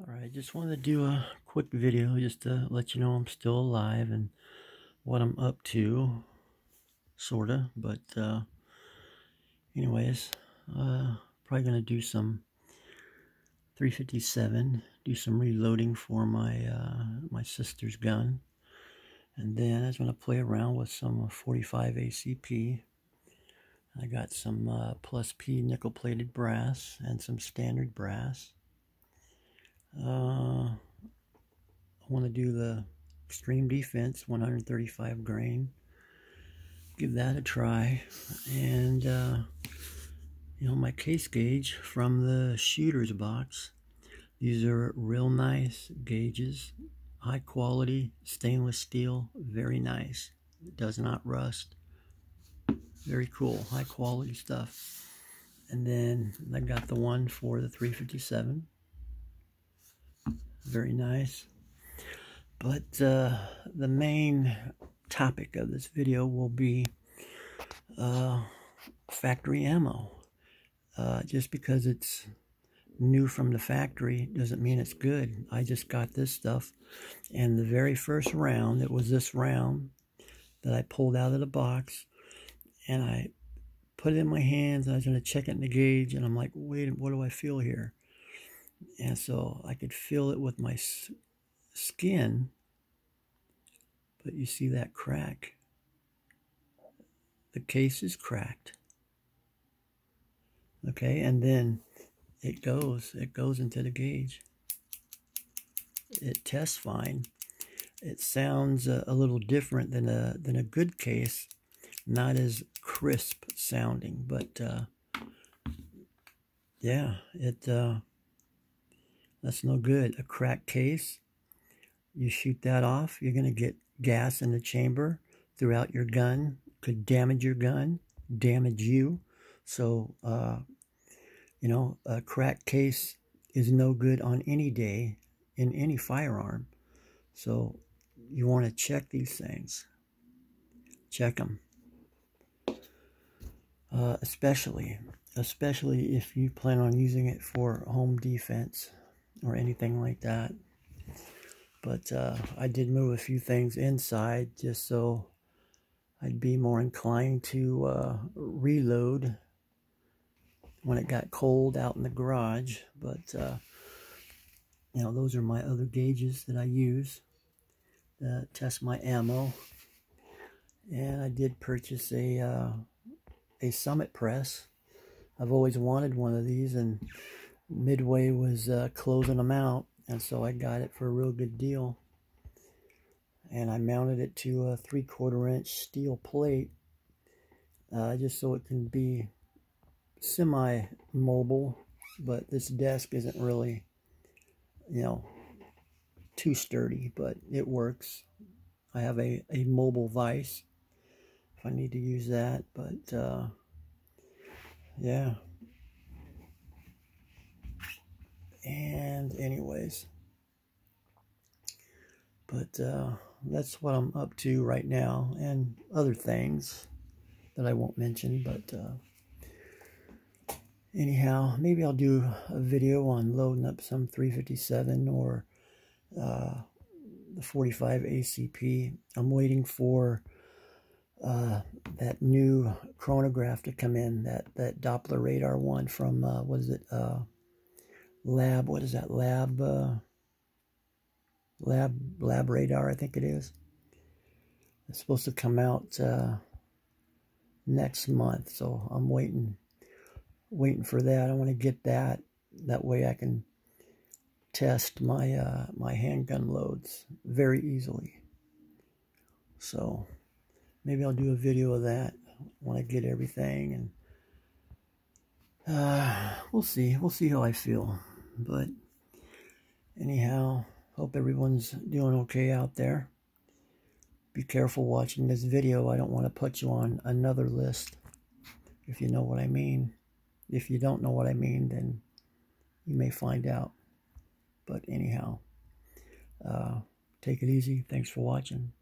Alright, just wanted to do a quick video just to let you know I'm still alive and what I'm up to, sorta. But anyways, probably gonna do some 357, do some reloading for my sister's gun, and then I was gonna play around with some 45 ACP. I got some plus P nickel-plated brass and some standard brass. I want to do the Extreme Defense 135 grain. Give that a try. And, my case gauge from the shooter's box. These are real nice gauges. High quality stainless steel. Very nice. It does not rust. Very cool. High quality stuff. And then I got the one for the 357. Very nice. But the main topic of this video will be factory ammo. Just because it's new from the factory doesn't mean it's good. I just got this stuff, and the very first round, it was this round that I pulled out of the box, and I put it in my hands, and I was going to check it in the gauge, and I'm like, wait, what do I feel here? And so I could feel it with my skin, but you see that crack? The case is cracked. Okay, and then it goes into the gauge. It tests fine. It sounds a little different than a good case, not as crisp sounding, but yeah, that's no good. A cracked case, you shoot that off, you're going to get gas in the chamber throughout your gun. Could damage your gun, damage you. So, a cracked case is no good on any day in any firearm. So, you want to check these things. Check them. Especially if you plan on using it for home defense or anything like that. But I did move a few things inside just so I'd be more inclined to reload when it got cold out in the garage. But those are my other gauges that I use to test my ammo. And I did purchase a Summit press. I've always wanted one of these, and Midway was closing them out, and so I got it for a real good deal. And I mounted it to a 3/4 inch steel plate, just so it can be semi-mobile. But this desk isn't really, too sturdy, but it works. I have a mobile vise if I need to use that, but yeah. And anyways, but that's what I'm up to right now, and other things that I won't mention. But anyhow, maybe I'll do a video on loading up some 357 or the 45 ACP. I'm waiting for that new chronograph to come in, that Doppler radar one from what is it, Lab, what is that, Lab radar, I think it is. It's supposed to come out next month, so I'm waiting for that. I want to get that way I can test my my handgun loads very easily. So maybe I'll do a video of that when I get everything, and we'll see how I feel. But anyhow, hope everyone's doing okay out there. Be careful watching this video. I don't want to put you on another list, if you know what I mean. If you don't know what I mean, then you may find out. But anyhow, take it easy. Thanks for watching.